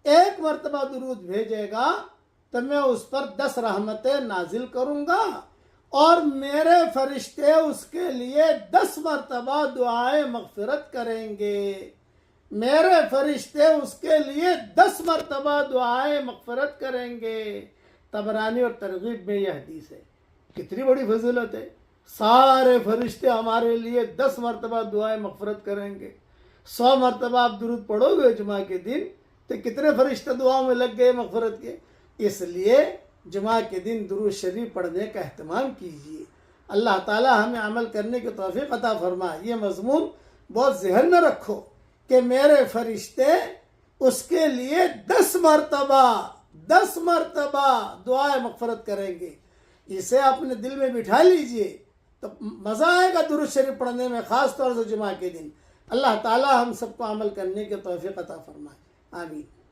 ایک مرتبہ درود بھیجے گا تو میں اس پر 10 رحمتیں نازل کروں گا، اور میرے فرشتے اس کے لیے 10 مرتبہ دعائیں مغفرت کریں گے۔ میرے فرشتے اس کے لیے 10 مرتبہ دعائیں مغفرت کریں گے۔ طبرانی اور ترغیب میں یہ حدیث ہے۔ کتنی بڑی فضیلت ہے، سارے فرشتے ہمارے لیے 10 مرتبہ دعائیں مغفرت کریں گے۔ 100 مرتبہ آپ درود پڑھو گے جمعہ کے دن تو کتنے فرشتے دعاؤں میں لگ گئے مغفرت کے؟ اس لیے جمعہ کے دن درود شریف پڑھنے کا اہتمام کیجیے۔ اللہ تعالی ہمیں عمل کرنے کی توفیق عطا فرمائے۔ یہ مضمون بہت ذہن میں رکھو کہ میرے فرشتے اس کے لیے 10 مرتبہ دعائیں مغفرت کریں گے۔ اسے اپنے دل میں بٹھا لیجئے تو مزہ آئے گا درود شریف پڑھنے میں، خاص طور سے جمعہ کے دن۔ اللہ تعالی ہم سب کو عمل کرنے کی توفیق عطا فرمائے، آمین۔